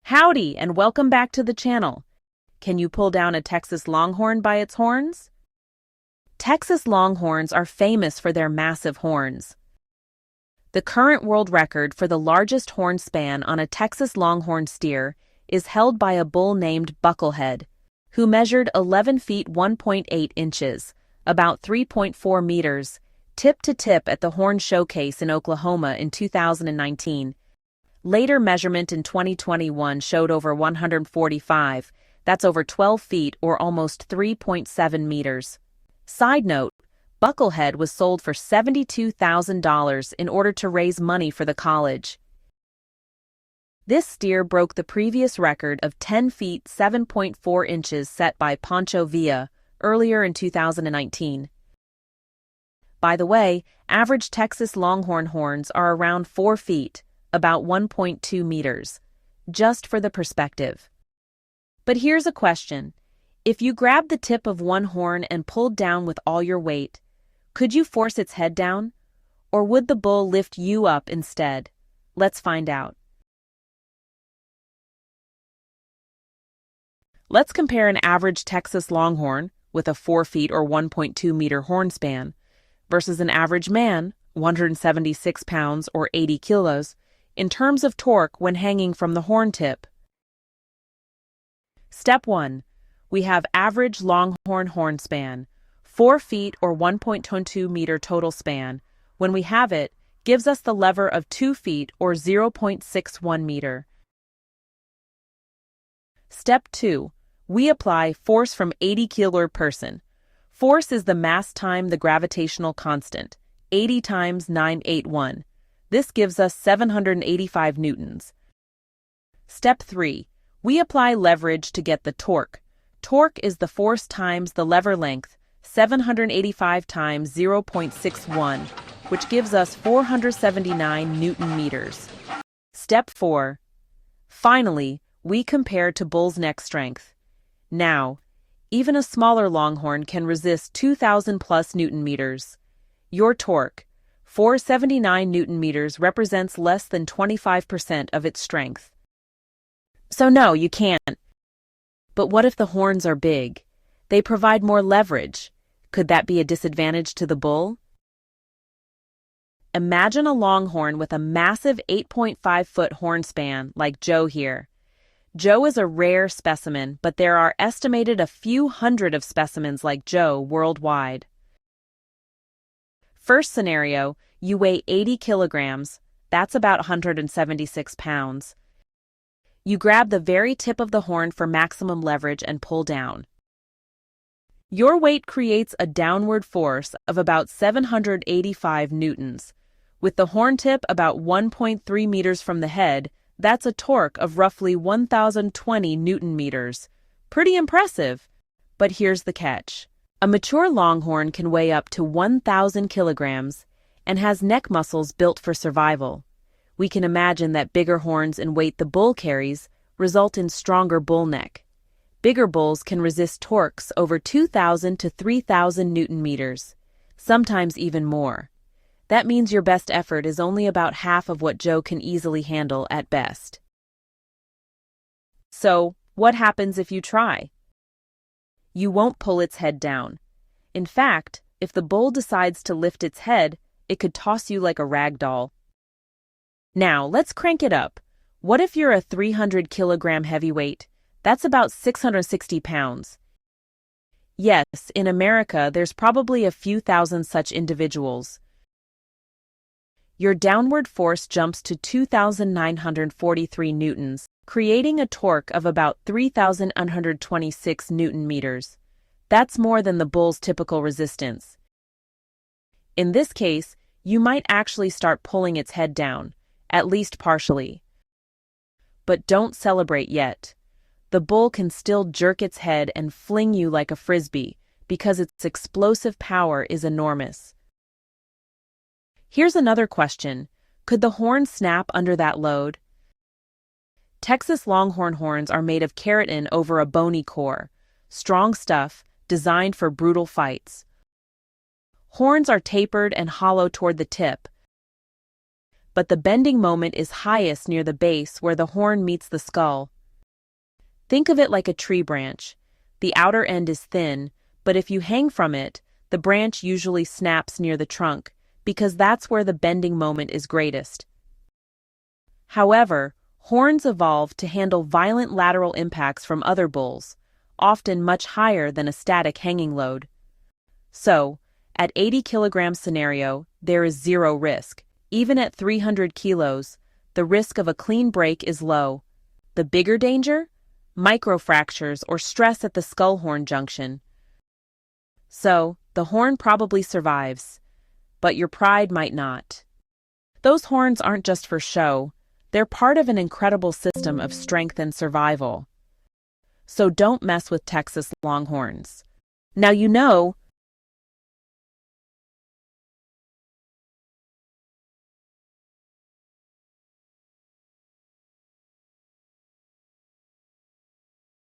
Howdy and welcome back to the channel. Can you pull down a Texas Longhorn by its horns? Texas Longhorns are famous for their massive horns. The current world record for the largest horn span on a Texas Longhorn steer is held by a bull named Bucklehead, who measured 11 feet 1.8 inches, about 3.4 meters, tip to tip at the Horn Showcase in Oklahoma in 2019. Later measurement in 2021 showed over 145, that's over 12 feet or almost 3.7 meters. Side note, Bucklehead was sold for $72,000 in order to raise money for the college. This steer broke the previous record of 10 feet 7.4 inches set by Pancho Villa earlier in 2019. By the way, average Texas Longhorn horns are around 4 feet, about 1.2 meters, just for the perspective. But here's a question. If you grabbed the tip of one horn and pulled down with all your weight, could you force its head down? Or would the bull lift you up instead? Let's find out. Let's compare an average Texas Longhorn with a 4 feet or 1.2 meter horn span versus an average man, 176 pounds or 80 kilos, in terms of torque when hanging from the horn tip. Step 1. We have average Longhorn horn span, 4 feet or 1.22 meter total span. When we have it, gives us the lever of 2 feet or 0.61 meter. Step 2. We apply force from 80 kg person. Force is the mass time the gravitational constant, 80 times 981. This gives us 785 newtons. Step 3. We apply leverage to get the torque. Torque is the force times the lever length, 785 times 0.61, which gives us 479 newton meters. Step 4. Finally, we compare to bull's neck strength. Now, even a smaller Longhorn can resist 2,000 plus newton meters. Your torque, 479 newton meters, represents less than 25% of its strength. So no, you can't. But what if the horns are big? They provide more leverage. Could that be a disadvantage to the bull? Imagine a Longhorn with a massive 8.5-foot horn span like Joe here. Joe is a rare specimen, but there are estimated a few hundred of specimens like Joe worldwide. First scenario, you weigh 80 kilograms, that's about 176 pounds. You grab the very tip of the horn for maximum leverage and pull down. Your weight creates a downward force of about 785 newtons. With the horn tip about 1.3 meters from the head, that's a torque of roughly 1,020 newton meters. Pretty impressive. But here's the catch. A mature Longhorn can weigh up to 1,000 kilograms and has neck muscles built for survival. We can imagine that bigger horns and weight the bull carries result in stronger bull neck. Bigger bulls can resist torques over 2,000 to 3,000 newton meters, sometimes even more. That means your best effort is only about half of what Joe can easily handle at best. So, what happens if you try? You won't pull its head down. In fact, if the bull decides to lift its head, it could toss you like a rag doll. Now, let's crank it up. What if you're a 300-kilogram heavyweight? That's about 660 pounds. Yes, in America, there's probably a few thousand such individuals. Your downward force jumps to 2,943 newtons, creating a torque of about 3,126 newton meters. That's more than the bull's typical resistance. In this case, you might actually start pulling its head down, at least partially. But don't celebrate yet. The bull can still jerk its head and fling you like a frisbee because its explosive power is enormous. Here's another question. Could the horn snap under that load? Texas Longhorn horns are made of keratin over a bony core, strong stuff designed for brutal fights. Horns are tapered and hollow toward the tip, but the bending moment is highest near the base where the horn meets the skull. Think of it like a tree branch. The outer end is thin, but if you hang from it, the branch usually snaps near the trunk, because that's where the bending moment is greatest. However, horns evolved to handle violent lateral impacts from other bulls, often much higher than a static hanging load. So, at 80 kilograms scenario, there is zero risk. Even at 300 kilos, the risk of a clean break is low. The bigger danger? Microfractures or stress at the skull-horn junction. So, the horn probably survives, but your pride might not. Those horns aren't just for show, they're part of an incredible system of strength and survival. So don't mess with Texas Longhorns. Now you know,